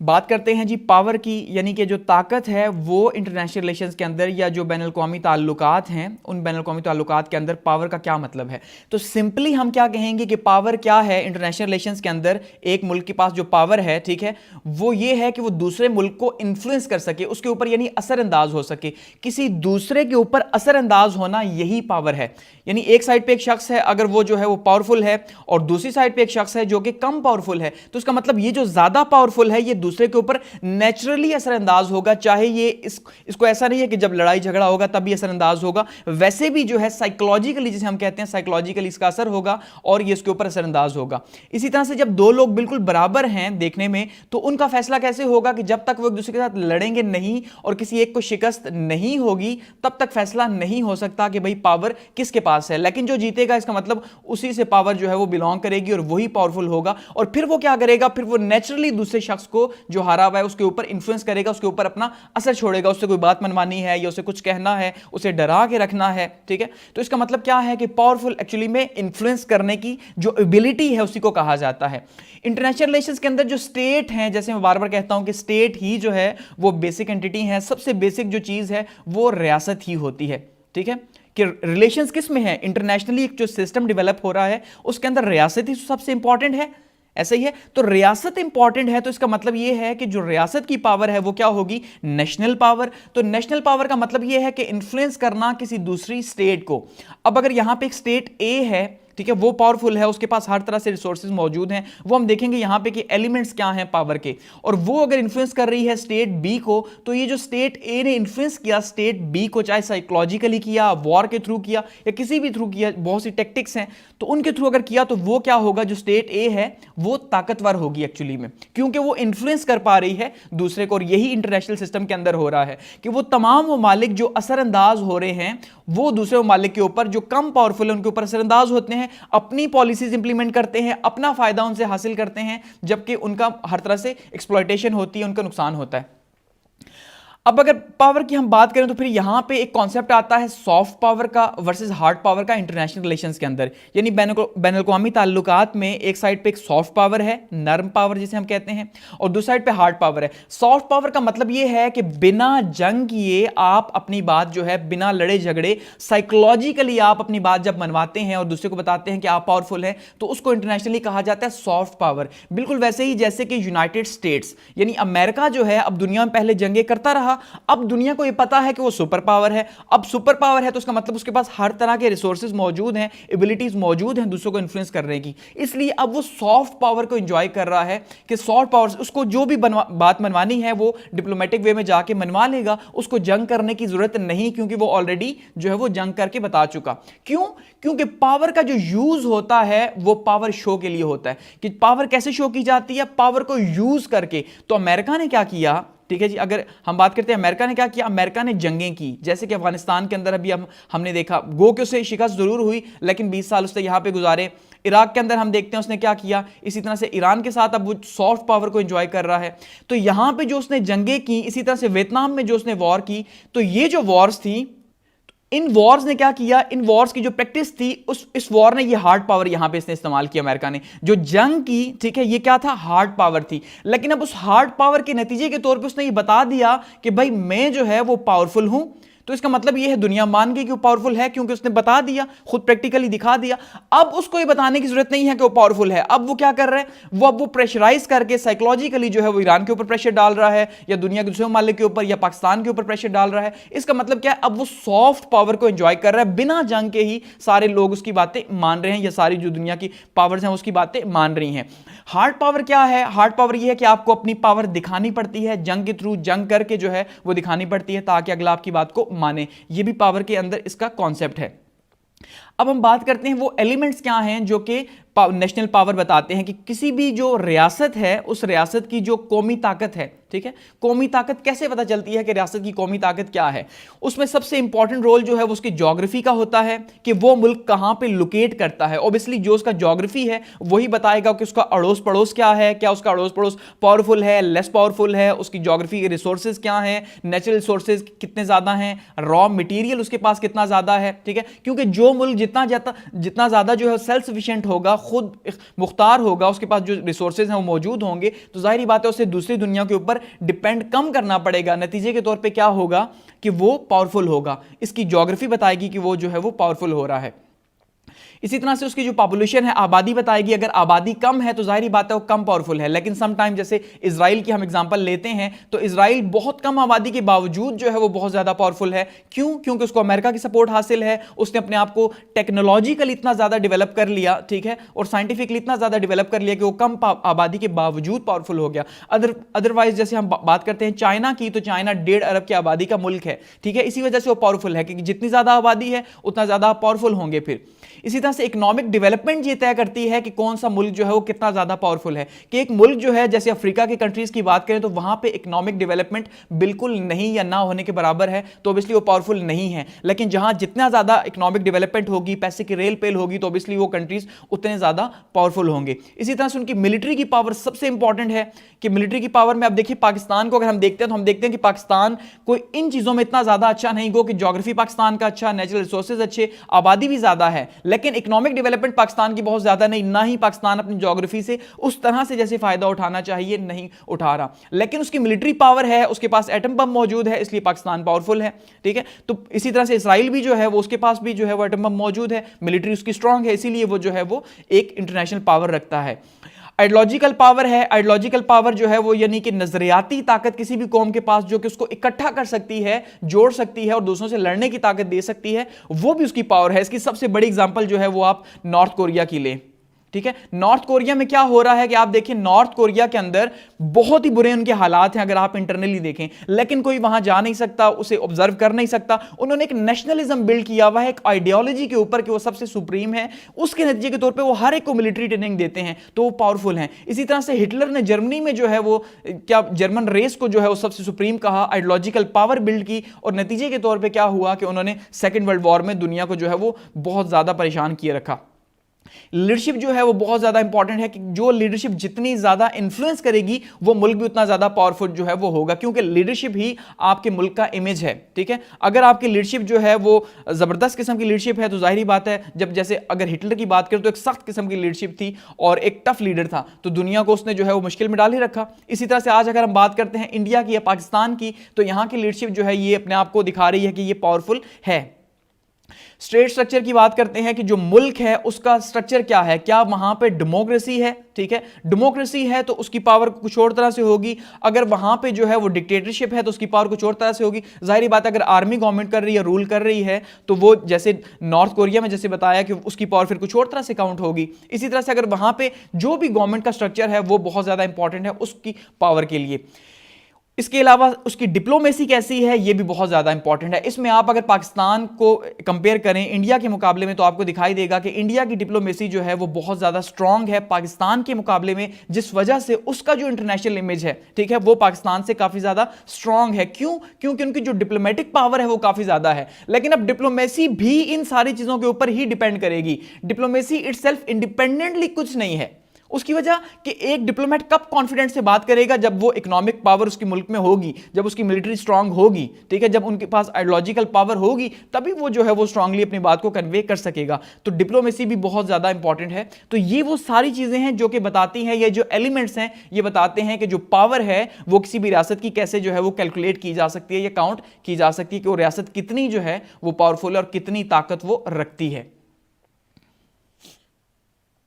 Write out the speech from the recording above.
बात करते हैं जी पावर की, यानी कि जो ताकत है वो इंटरनेशनल रिलेशंस के अंदर या जो बैनुल अक़वामी ताल्लुकात हैं उन बैनुल अक़वामी ताल्लुकात के अंदर पावर का क्या मतलब है। तो सिंपली हम क्या कहेंगे कि पावर क्या है इंटरनेशनल रिलेशंस के अंदर। एक मुल्क के पास जो पावर है, ठीक है, वो ये है कि वो दूसरे मुल्क को इन्फ्लुएंस कर सके, उसके ऊपर यानी असरअंदाज हो सके। किसी दूसरे के ऊपर असरअंदाज होना यही पावर है। यानी एक साइड पे एक शख्स है, अगर वो जो है वो पावरफुल है और दूसरी साइड पे एक शख्स है जो कि कम पावरफुल है, तो उसका मतलब ये जो ज्यादा पावरफुल है ये दूसरे के ऊपर नेचुरली असरअंदाज होगा। चाहे ये इसको ऐसा नहीं है कि जब लड़ाई झगड़ा होगा तब भी असरअंदाज होगा, वैसे भी जो है साइकोलॉजिकली, जिसे हम कहते हैं साइकोलॉजिकली, इसका असर होगा और ये इसके ऊपर असरअंदाज होगा। इसी तरह से जब दो लोग बिल्कुल बराबर हैं देखने में, तो उनका फैसला कैसे होगा कि जब तक वो एक दूसरे के साथ लड़ेंगे नहीं और किसी एक को शिकस्त नहीं होगी, तब तक फैसला नहीं हो सकता कि भाई पावर किसके पास है। लेकिन जो जीतेगा इसका मतलब उसी से पावर जो है वो बिलोंग करेगी और वही पावरफुल होगा। और फिर वो क्या करेगा, फिर वो नेचुरली दूसरे शख्स को जो हारा हुआ है उसके ऊपर इन्फ्लुएंस करेगा, उसके ऊपर अपना असर छोड़ेगा। उससे कोई बात मनवानी है या उसे कुछ कहना है, उसे डरा के रखना है, ठीक है। तो इसका मतलब क्या है कि पावरफुल एक्चुअली में इन्फ्लुएंस करने की जो एबिलिटी है उसी को कहा जाता है। इंटरनेशनल रिलेशंस के अंदर जो स्टेट हैं, जैसे मैं बार बार कहता हूं कि स्टेट ही जो है वो बेसिक एंटिटी है। सबसे बेसिक जो चीज है वो रियासत ही होती है, ठीक है। कि रिलेशंस किस में है, इंटरनेशनली एक जो सिस्टम डेवलप हो रहा है उसके अंदर रियासत ही सबसे इंपॉर्टेंट है। ऐसा ही है, तो रियासत इंपॉर्टेंट है, तो इसका मतलब यह है कि जो रियासत की पावर है वो क्या होगी, नेशनल पावर। तो नेशनल पावर का मतलब यह है कि इन्फ्लुएंस करना किसी दूसरी स्टेट को। अब अगर यहां पे एक स्टेट ए है, ठीक है, वो पावरफुल है, उसके पास हर तरह से रिसोर्सेज मौजूद हैं, वो हम देखेंगे यहां पे कि एलिमेंट्स क्या हैं पावर के, और वो अगर इन्फ्लुएंस कर रही है स्टेट बी को, तो ये जो स्टेट ए ने इन्फ्लुएंस किया स्टेट बी को, चाहे साइकोलॉजिकली किया, वॉर के थ्रू किया या किसी भी थ्रू किया, बहुत सी टेक्टिक्स हैं, तो उनके थ्रू अगर किया तो वो क्या होगा, जो स्टेट ए है वो ताकतवर होगी एक्चुअली में, क्योंकि वो इन्फ्लुएंस कर पा रही है दूसरे को। और यही इंटरनेशनल सिस्टम के अंदर हो रहा है कि वो तमाम ममालिक जो असरअंदाज हो रहे हैं वो दूसरे ममालिक के ऊपर, जो कम पावरफुल है उनके ऊपर असरअंदाज होते हैं, अपनी पॉलिसीज इंप्लीमेंट करते हैं, अपना फायदा उनसे हासिल करते हैं, जबकि उनका हर तरह से एक्सप्लॉयटेशन होती है, उनका नुकसान होता है। अब अगर पावर की हम बात करें तो फिर यहां पे एक कॉन्सेप्ट आता है सॉफ्ट पावर का वर्सेस हार्ड पावर का इंटरनेशनल रिलेशंस के अंदर। यानी बैनुल-अक़वामी ताल्लुकात में एक साइड पे एक सॉफ्ट पावर है, नर्म पावर जिसे हम कहते हैं, और दूसरी साइड पे हार्ड पावर है। सॉफ्ट पावर का मतलब यह है कि बिना जंग किए आप अपनी बात जो है, बिना लड़े झगड़े, साइकोलॉजिकली आप अपनी बात जब मनवाते हैं और दूसरे को बताते हैं कि आप पावरफुल हैं, तो उसको इंटरनेशनली कहा जाता है सॉफ्ट पावर। बिल्कुल वैसे ही जैसे कि यूनाइटेड स्टेट्स यानी अमेरिका जो है, अब दुनिया में पहले जंगें करता रहा, अब दुनिया को यह पता है कि वो सुपर पावर है। अब सुपर पावर है तो उसका मतलब उसके पास हर तरह के रिसोर्सेज मौजूद हैं, एबिलिटीज मौजूद हैं दूसरों को इन्फ्लुएंस करने की। इसलिए अब वो सॉफ्ट पावर को एंजॉय कर रहा है कि सॉफ्ट पावर उसको जो भी बात मनवानी है वो डिप्लोमेटिक वे में जाके मनवा लेगा, उसको जंग करने की जरूरत नहीं, क्योंकि वो ऑलरेडी जो है वो जंग करके बता चुका। क्यों? क्योंकि पावर का जो यूज होता है वो पावर शो के लिए होता है। कि पावर कैसे शो की जाती है, पावर को यूज करके। तो अमेरिका ने क्या किया, ठीक है जी, अगर हम बात करते हैं अमेरिका ने क्या किया, अमेरिका ने जंगें की। जैसे कि अफगानिस्तान के अंदर अभी हमने देखा, गो कि उसे शिकस्त जरूर हुई लेकिन 20 साल उसने यहां पे गुजारे। इराक के अंदर हम देखते हैं उसने क्या किया, इसी तरह से ईरान के साथ अब वो सॉफ्ट पावर को एंजॉय कर रहा है। तो यहां पे जो उसने जंगें की, इसी तरह से वियतनाम में जो उसने वॉर की, तो ये जो वॉर्स थी, इन वॉर्स ने क्या किया, इन वॉर्स की जो प्रैक्टिस थी, इस वॉर ने ये हार्ड पावर यहां पे इसने इस्तेमाल किया अमेरिका ने। जो जंग की, ठीक है, ये क्या था, हार्ड पावर थी। लेकिन अब उस हार्ड पावर के नतीजे के तौर पे उसने ये बता दिया कि भाई मैं जो है वो पावरफुल हूं। तो इसका मतलब ये है दुनिया मान गई कि वो पावरफुल है, क्योंकि उसने बता दिया, खुद प्रैक्टिकली दिखा दिया। अब उसको ये बताने की जरूरत नहीं है कि वो पावरफुल है। अब वो क्या कर रहे हैं, वो प्रेशराइज करके साइकोलॉजिकली जो है वो ईरान के ऊपर प्रेशर डाल रहा है, या दुनिया के दूसरे ममालिक के ऊपर या पाकिस्तान के ऊपर प्रेशर डाल रहा है। इसका मतलब क्या है, अब वो सॉफ्ट पावर को एंजॉय कर रहा है, बिना जंग के ही सारे लोग उसकी बातें मान रहे हैं, या सारी जो दुनिया की पावर्स हैं उसकी बातें मान रही हैं। हार्ड पावर क्या है, हार्ड पावर ये है कि आपको अपनी पावर दिखानी पड़ती है, जंग के थ्रू, जंग करके जो है वो दिखानी पड़ती है, ताकि अगला आपकी बात को माने। ये भी पावर के अंदर इसका कॉन्सेप्ट है। अब हम बात करते हैं वो एलिमेंट्स क्या हैं जो कि नेशनल पावर बताते हैं कि किसी भी जो रियासत है उस रियासत की जो कौमी ताकत है, ठीक है। कौमी ताकत कैसे पता चलती है कि रियासत की कौमी ताकत क्या है? उसमें सबसे इंपॉर्टेंट रोल जो है वो उसकी ज्योग्राफी का होता है कि वो मुल्क कहां पे लोकेट करता है। ऑब्वियसली जो उसका ज्योग्राफी है वही बताएगा कि उसका अड़ोस पड़ोस क्या है, क्या उसका अड़ोस पड़ोस पावरफुल है, लेस पावरफुल है, उसकी ज्योग्राफी के रिसोर्सेज क्या है, नेचुरल रिसोर्सेज कितने ज्यादा हैं, रॉ मटेरियल उसके पास कितना ज्यादा है, ठीक है। क्योंकि जो मुल्क जितना ज्यादा जो है सेल्फ सफिशिएंट होगा, खुद मुख्तार होगा, उसके पास जो रिसोर्सेज हैं वो मौजूद होंगे, तो जाहिर बात है उसे दूसरी दुनिया के ऊपर डिपेंड कम करना पड़ेगा। नतीजे के तौर पे क्या होगा कि वो पावरफुल होगा। इसकी ज्योग्राफी बताएगी कि वो जो है वो पावरफुल हो रहा है। इसी तरह से उसकी जो पॉपुलेशन है, आबादी बताएगी। अगर आबादी कम है तो जाहिर बात है वो कम पावरफुल है। लेकिन सम टाइम जैसे इजराइल की हम एग्जांपल लेते हैं तो इजराइल बहुत कम आबादी के बावजूद जो है वो बहुत ज्यादा पावरफुल है। क्यों? क्योंकि उसको अमेरिका की सपोर्ट हासिल है, उसने अपने आप को टेक्नोलॉजिकल इतना ज्यादा डेवलप कर लिया, ठीक है, और साइंटिफिकली इतना ज्यादा डेवलप कर लिया कि वो कम आबादी के बावजूद पावरफुल हो गया। अदरवाइज जैसे हम बात करते हैं चाइना की, तो चाइना 1.5 अरब की आबादी का मुल्क है, ठीक है। इसी वजह से वो पावरफुल है क्योंकि जितनी ज्यादा आबादी है उतना ज्यादा पावरफुल होंगे। फिर इसी तरह से इकोनॉमिक डेवलपमेंट ये तय करती है कि कौन सा मुल्क जो है वो कितना ज्यादा पावरफुल है। कि एक मुल्क जो है, जैसे अफ्रीका के कंट्रीज की बात करें तो वहां पे इकोनॉमिक डेवलपमेंट बिल्कुल नहीं या ना होने के बराबर है, तो ऑब्वियसली वो पावरफुल नहीं है। लेकिन जहां जितना ज्यादा इकोनॉमिक डेवलपमेंट होगी, पैसे की रेल पेल होगी, तो ऑब्वियसली वो कंट्रीज उतने ज्यादा पावरफुल होंगे। इसी तरह से उनकी मिलिट्री की पावर सबसे इंपॉर्टेंट है कि मिलिट्री की पावर में आप देखिए पाकिस्तान को अगर हम देखते हैं तो हम देखते हैं कि पाकिस्तान कोई इन चीजों में इतना ज्यादा अच्छा नहीं गो कि ज्योग्राफी पाकिस्तान का अच्छा, नेचुरल रिसोर्सेज अच्छे, आबादी भी ज्यादा है, लेकिन इकोनॉमिक डेवलपमेंट पाकिस्तान की बहुत ज्यादा नहीं। ना ही पाकिस्तान अपनी ज्योग्राफी से उस तरह से जैसे फायदा उठाना चाहिए नहीं उठा रहा। लेकिन उसकी मिलिट्री पावर है, उसके पास एटम बम मौजूद है, इसलिए पाकिस्तान पावरफुल है, ठीक है। तो इसी तरह से इसराइल भी जो है वो उसके पास भी जो है वो एटम बम मौजूद है, मिलिट्री उसकी स्ट्रांग है, इसीलिए वो जो है वो एक इंटरनेशनल पावर रखता है। आइडियोलॉजिकल पावर है। आइडियोलॉजिकल पावर जो है वो यानी कि नजरियाती ताकत किसी भी कौम के पास जो कि उसको इकट्ठा कर सकती है, जोड़ सकती है और दूसरों से लड़ने की ताकत दे सकती है, वो भी उसकी पावर है। इसकी सबसे बड़ी एग्जांपल जो है वो आप नॉर्थ कोरिया की लें, ठीक है। नॉर्थ कोरिया में क्या हो रहा है कि आप देखिए नॉर्थ कोरिया के अंदर बहुत ही बुरे उनके हालात हैं अगर आप इंटरनली देखें, लेकिन कोई वहां जा नहीं सकता, उसे ऑब्जर्व कर नहीं सकता। उन्होंने एक नेशनलिज्म बिल्ड किया हुआ है, एक आइडियोलॉजी के ऊपर कि वो सबसे सुप्रीम है। उसके नतीजे के तौर पे वो हर एक को मिलिट्री ट्रेनिंग देते हैं, तो वो पावरफुल हैं। इसी तरह से हिटलर ने जर्मनी में जो है वो क्या जर्मन रेस को जो है वो सबसे सुप्रीम कहा, आइडियोलॉजिकल पावर बिल्ड की, और नतीजे के तौर पर क्या हुआ कि उन्होंने सेकेंड वर्ल्ड वॉर में दुनिया को जो है वो बहुत ज्यादा परेशान किए रखा। लीडरशिप जो है वो बहुत ज्यादा इंपॉर्टेंट है कि जो लीडरशिप जितनी ज्यादा इन्फ्लुएंस करेगी वो मुल्क भी उतना ज्यादा पावरफुल जो है वो होगा, क्योंकि लीडरशिप ही आपके मुल्क का इमेज है, ठीक है। अगर आपकी लीडरशिप जो है वो जबरदस्त किस्म की लीडरशिप है तो जाहिर बात है, जब जैसे अगर हिटलर की बात करें तो एक सख्त किस्म की लीडरशिप थी और एक टफ लीडर था, तो दुनिया को उसने जो है वो मुश्किल में डाल ही रखा। इसी तरह से आज अगर हम बात करते हैं इंडिया की या पाकिस्तान की, तो यहां की लीडरशिप जो है ये अपने आप को दिखा रही है कि ये पावरफुल है। स्टेट स्ट्रक्चर की बात करते हैं कि जो मुल्क है उसका स्ट्रक्चर क्या है, क्या वहां पे डेमोक्रेसी है, ठीक है। डेमोक्रेसी है तो उसकी पावर कुछ और तरह से होगी, अगर वहां पे जो है वो डिक्टेटरशिप है तो उसकी पावर कुछ और तरह से होगी। जाहिर बात है अगर आर्मी गवर्नमेंट कर रही है, रूल कर रही है, तो वो जैसे नॉर्थ कोरिया में जैसे बताया कि उसकी पावर फिर कुछ और तरह से काउंट होगी। इसी तरह से अगर वहां पे जो भी गवर्नमेंट का स्ट्रक्चर है वो बहुत ज्यादा इंपॉर्टेंट है उसकी पावर के लिए। इसके अलावा उसकी डिप्लोमेसी कैसी है ये भी बहुत ज़्यादा इंपॉर्टेंट है। इसमें आप अगर पाकिस्तान को कंपेयर करें इंडिया के मुकाबले में तो आपको दिखाई देगा कि इंडिया की डिप्लोमेसी जो है वो बहुत ज़्यादा स्ट्रांग है पाकिस्तान के मुकाबले में, जिस वजह से उसका जो इंटरनेशनल इमेज है, ठीक है, वो पाकिस्तान से काफ़ी ज़्यादा स्ट्रांग है। क्यों? क्योंकि उनकी जो डिप्लोमेटिक पावर है वो काफ़ी ज़्यादा है। लेकिन अब डिप्लोमेसी भी इन सारी चीज़ों के ऊपर ही डिपेंड करेगी। डिप्लोमेसी इटसेल्फ इंडिपेंडेंटली कुछ नहीं है। उसकी वजह कि एक डिप्लोमेट कब कॉन्फिडेंस से बात करेगा, जब वो इकोनॉमिक पावर उसके मुल्क में होगी, जब उसकी मिलिट्री स्ट्रांग होगी, ठीक है, जब उनके पास आइडियोलॉजिकल पावर होगी, तभी वो जो है वो स्ट्रांगली अपनी बात को कन्वे कर सकेगा। तो डिप्लोमेसी भी बहुत ज्यादा इंपॉर्टेंट है। तो ये वो सारी चीजें हैं जो कि बताती हैं, ये जो एलिमेंट्स हैं ये बताते हैं कि जो पावर है वो किसी भी रियासत की कैसे जो है वो कैलकुलेट की जा सकती है या काउंट की जा सकती है कि वो रियासत कितनी जो है वो पावरफुल और कितनी ताकत वो रखती है।